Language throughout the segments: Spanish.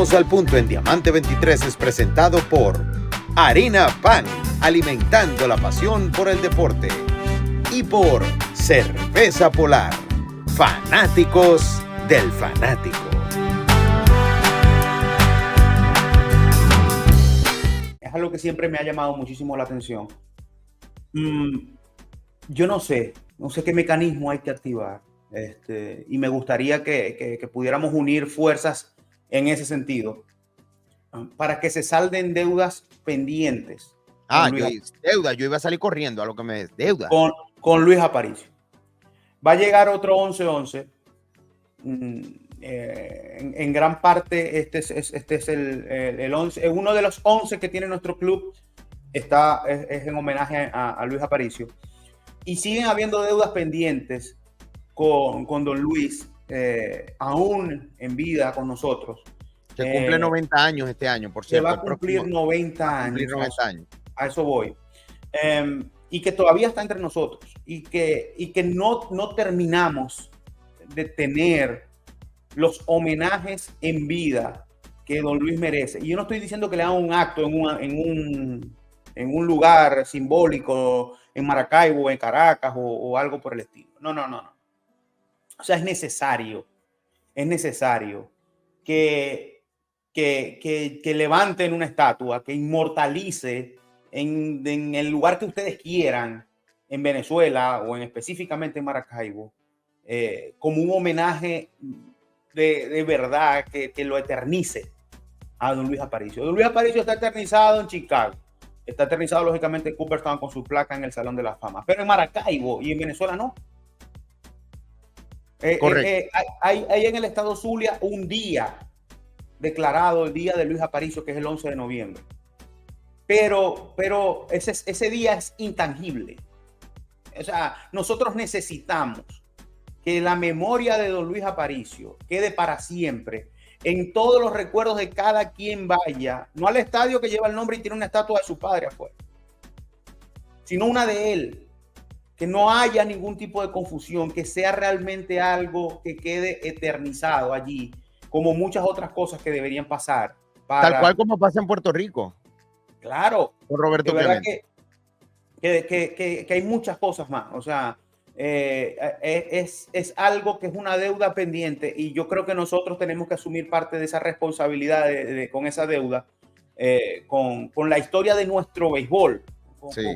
Vamos al punto en Diamante 23 es presentado por Harina Pan, alimentando la pasión por el deporte. Y por Cerveza Polar, fanáticos del fanático. Es algo que siempre me ha llamado muchísimo la atención. Yo no sé qué mecanismo hay que activar. Y me gustaría que pudiéramos unir fuerzas en ese sentido para que se salden deudas pendientes. Yo iba a salir corriendo a lo que me des. Deuda. Con Luis Aparicio. Va a llegar otro 11-11. En gran parte este es el 11, uno de los 11 que tiene nuestro club es en homenaje a Luis Aparicio. Y siguen habiendo deudas pendientes con don Luis, aún en vida con nosotros. Que cumple 90 años este año, por cierto. Se va a cumplir 90 años. A eso voy. Y que todavía está entre nosotros. Y que no terminamos de tener los homenajes en vida que don Luis merece. Y yo no estoy diciendo que le hagan un acto en un lugar simbólico, en Maracaibo, en Caracas o algo por el estilo. No. O sea, es necesario que levanten una estatua, que inmortalice en el lugar que ustedes quieran, en Venezuela o específicamente en Maracaibo, como un homenaje de verdad que lo eternice a don Luis Aparicio. Don Luis Aparicio está eternizado en Chicago, está eternizado lógicamente en Cooperstown con su placa en el Salón de la Fama, pero en Maracaibo y en Venezuela no. Correcto. Hay en el estado Zulia un día declarado, el día de Luis Aparicio, que es el 11 de noviembre. Pero ese día es intangible. O sea, nosotros necesitamos que la memoria de don Luis Aparicio quede para siempre en todos los recuerdos de cada quien vaya, no al estadio que lleva el nombre y tiene una estatua de su padre afuera, sino una de él. Que no haya ningún tipo de confusión, que sea realmente algo que quede eternizado allí, como muchas otras cosas que deberían pasar. Tal cual como pasa en Puerto Rico. Claro. Con Roberto Clemente. Que hay muchas cosas más. O sea, es algo que es una deuda pendiente y yo creo que nosotros tenemos que asumir parte de esa responsabilidad con esa deuda, con la historia de nuestro béisbol,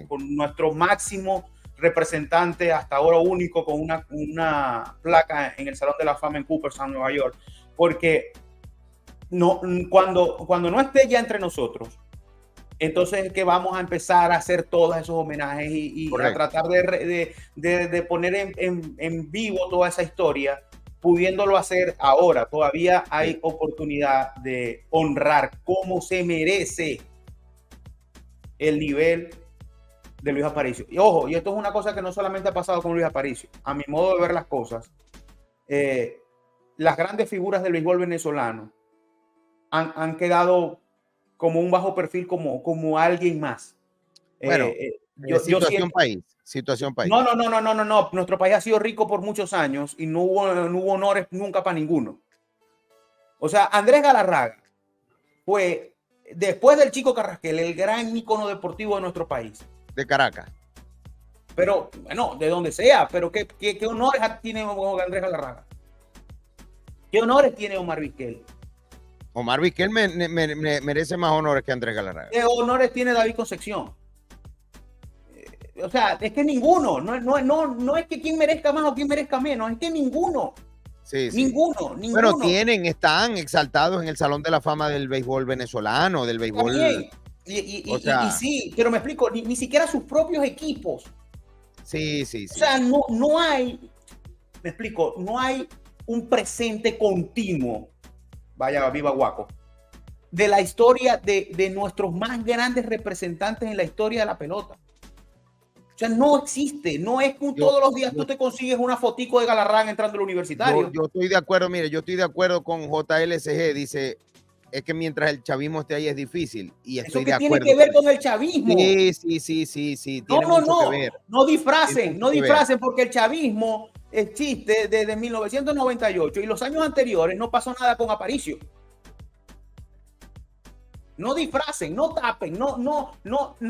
con nuestro máximo representante hasta ahora único con una placa en el Salón de la Fama en Cooperstown, Nueva York, porque cuando no esté ya entre nosotros, entonces es que vamos a empezar a hacer todos esos homenajes y a tratar de poner en vivo toda esa historia, pudiéndolo hacer ahora. Todavía hay oportunidad de honrar como se merece el nivel de Luis Aparicio. Y ojo, y esto es una cosa que no solamente ha pasado con Luis Aparicio. A mi modo de ver las cosas, las grandes figuras del béisbol venezolano han quedado como un bajo perfil, como alguien más. Bueno, situación país. No. Nuestro país ha sido rico por muchos años y no hubo honores nunca para ninguno. O sea, Andrés Galarraga fue, después del Chico Carrasquel, el gran ícono deportivo de nuestro país. De Caracas. Pero, bueno, de donde sea, pero ¿qué honores tiene Andrés Galarraga? ¿Qué honores tiene Omar Vizquel? Omar Vizquel merece más honores que Andrés Galarraga. ¿Qué honores tiene David Concepción? O sea, es que ninguno. No es que quién merezca más o quién merezca menos, es que ninguno. Sí. Ninguno. Pero están exaltados en el Salón de la Fama del béisbol venezolano, del béisbol. Sí, pero me explico, ni siquiera sus propios equipos. Sí. O sea, no hay, me explico, no hay un presente continuo, vaya, viva Guaco, de la historia de nuestros más grandes representantes en la historia de la pelota. O sea, no existe, no es que todos los días tú te consigues una fotico de Galarraga entrando al universitario. Yo estoy de acuerdo, mire, yo estoy de acuerdo con JLSG, dice, es que mientras el chavismo esté ahí es difícil, y estoy de acuerdo. ¿Eso qué tiene que ver con el chavismo? Sí, tiene mucho que ver. No disfracen, porque el chavismo existe desde 1998 y los años anteriores no pasó nada con Aparicio. No disfracen, no tapen,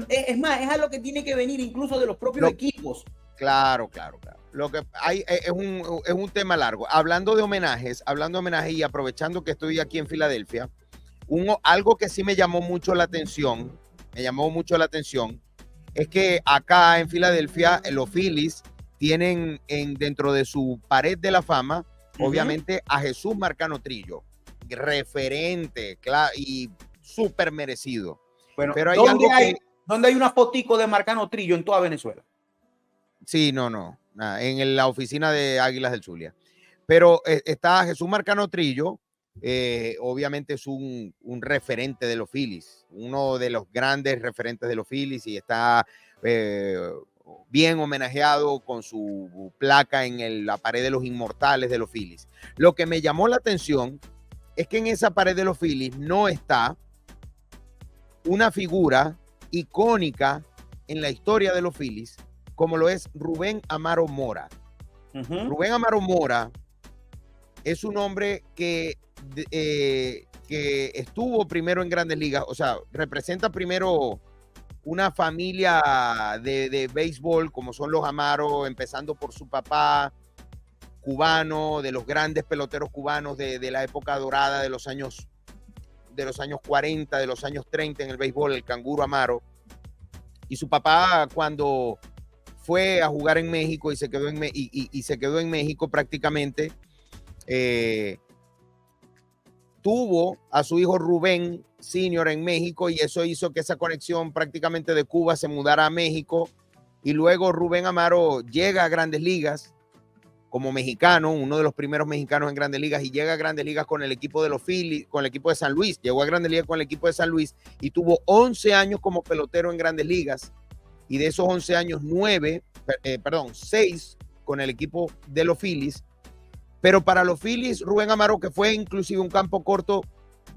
es más, es algo que tiene que venir incluso de los propios equipos. Claro. Lo que hay es un tema largo. Hablando de homenajes y aprovechando que estoy aquí en Filadelfia, algo que sí me llamó mucho la atención, es que acá en Filadelfia los Phillies tienen dentro de su pared de la fama, obviamente, a Jesús Marcano Trillo, referente, claro, y súper merecido. Bueno, pero hay ¿dónde hay una fotico de Marcano Trillo en toda Venezuela? Sí, no, en la oficina de Águilas del Zulia. Pero está Jesús Marcano Trillo, obviamente es un referente de los Phillies, uno de los grandes referentes de los Phillies, y está bien homenajeado con su placa en la pared de los inmortales de los Phillies. Lo que me llamó la atención es que en esa pared de los Phillies no está una figura icónica en la historia de los Phillies, como lo es Rubén Amaro Mora. Rubén Amaro Mora es un hombre que estuvo primero en Grandes Ligas, o sea, representa primero una familia de béisbol, como son los Amaro, empezando por su papá cubano, de los grandes peloteros cubanos de la época dorada de los años 40, de los años 30 en el béisbol, el Canguro Amaro. Y su papá, cuando fue a jugar en México y se quedó en México prácticamente, tuvo a su hijo Rubén Senior en México, y eso hizo que esa conexión prácticamente de Cuba se mudara a México. Y luego Rubén Amaro llega a Grandes Ligas como mexicano, uno de los primeros mexicanos en Grandes Ligas, y llega a Grandes Ligas con el equipo de los Phillies, con el equipo de San Luis. Llegó a Grandes Ligas con el equipo de San Luis y tuvo 11 años como pelotero en Grandes Ligas. Y de esos 11 años, 6 con el equipo de los Phillies. Pero para los Phillies, Rubén Amaro, que fue inclusive un campo corto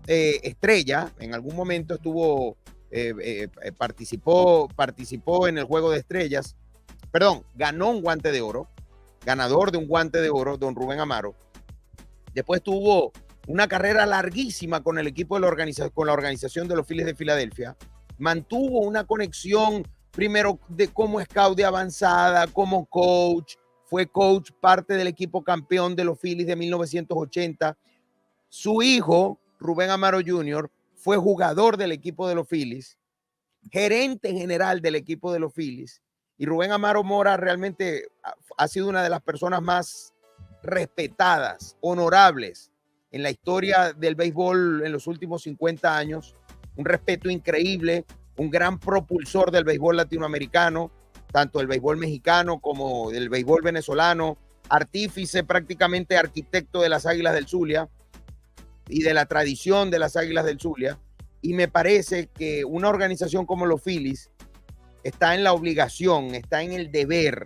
estrella, en algún momento participó en el Juego de Estrellas, ganó un Guante de Oro, ganador de un Guante de Oro, don Rubén Amaro. Después tuvo una carrera larguísima con el equipo con la organización de los Phillies de Filadelfia. Mantuvo una conexión primero como scout de avanzada, como coach. Fue coach, parte del equipo campeón de los Phillies de 1980. Su hijo, Rubén Amaro Jr., fue jugador del equipo de los Phillies, gerente general del equipo de los Phillies. Y Rubén Amaro Mora realmente ha sido una de las personas más respetadas, honorables en la historia del béisbol en los últimos 50 años. Un respeto increíble, un gran propulsor del béisbol latinoamericano, tanto el béisbol mexicano como del béisbol venezolano, artífice, prácticamente arquitecto de las Águilas del Zulia y de la tradición de las Águilas del Zulia. Y me parece que una organización como los Phillies está en la obligación, está en el deber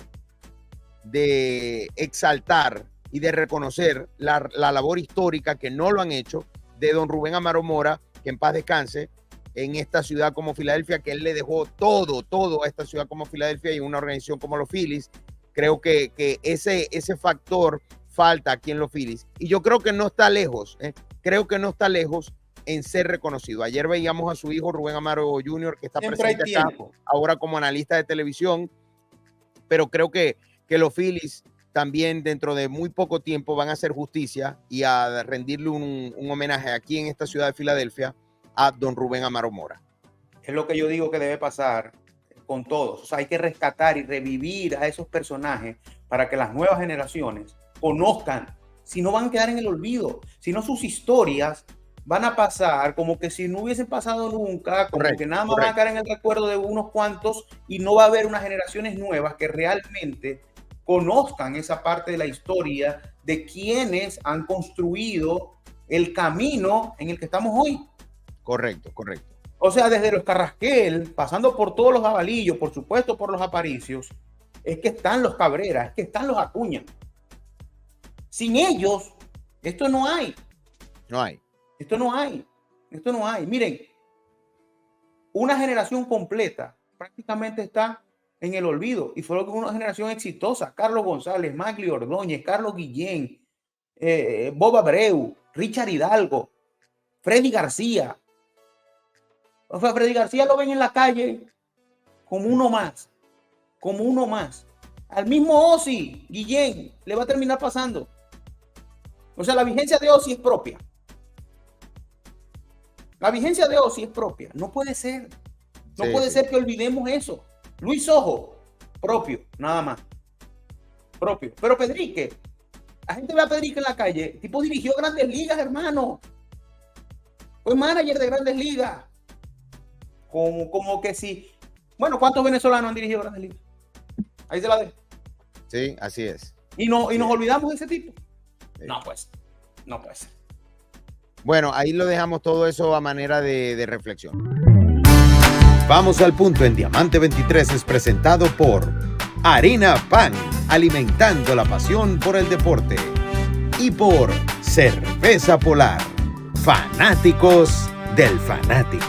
de exaltar y de reconocer la labor histórica, que no lo han hecho, de don Rubén Amaro Mora, que en paz descanse, en esta ciudad como Filadelfia, que él le dejó todo a esta ciudad como Filadelfia y una organización como los Phillies. Creo que ese factor falta aquí en los Phillies, y yo creo que no está lejos, en ser reconocido. Ayer veíamos a su hijo Rubén Amaro Jr., que está presente acá ahora como analista de televisión, pero creo que los Phillies también dentro de muy poco tiempo van a hacer justicia y a rendirle un homenaje aquí en esta ciudad de Filadelfia a don Rubén Amaro Mora. Es lo que yo digo que debe pasar con todos. O sea, hay que rescatar y revivir a esos personajes para que las nuevas generaciones conozcan. Si no, van a quedar en el olvido. Si no, sus historias van a pasar como que si no hubiesen pasado nunca, como que nada más van a quedar en el recuerdo de unos cuantos, y no va a haber unas generaciones nuevas que realmente conozcan esa parte de la historia de quienes han construido el camino en el que estamos hoy. Correcto. O sea, desde los Carrasquel, pasando por todos los Jabalillos, por supuesto por los Aparicios, es que están los Cabrera, es que están los Acuña. Sin ellos, esto no hay. Esto no hay. Miren, una generación completa prácticamente está en el olvido, y fue una generación exitosa. Carlos González, Magli Ordóñez, Carlos Guillén, Bob Abreu, Richard Hidalgo, Freddy García. O sea, Freddy García lo ven en la calle como uno más. Como uno más. Al mismo Ozzy, Guillén, le va a terminar pasando. O sea, la vigencia de Ozzy es propia. La vigencia de Ozzy es propia. No puede ser. No puede ser que olvidemos eso. Luis Ojo, propio, nada más. Propio. Pero Pedrique, la gente ve a Pedrique en la calle. El tipo dirigió Grandes Ligas, hermano. Fue manager de Grandes Ligas. Como que sí. Bueno, ¿cuántos venezolanos han dirigido Grandes Ligas? Ahí se la dejo. Sí, así es. Y nos olvidamos de ese tipo. Sí. No, pues. No puede ser. Bueno, ahí lo dejamos todo eso a manera de reflexión. Vamos al punto en Diamante 23 es presentado por Harina Pan, alimentando la pasión por el deporte. Y por Cerveza Polar, fanáticos del fanático.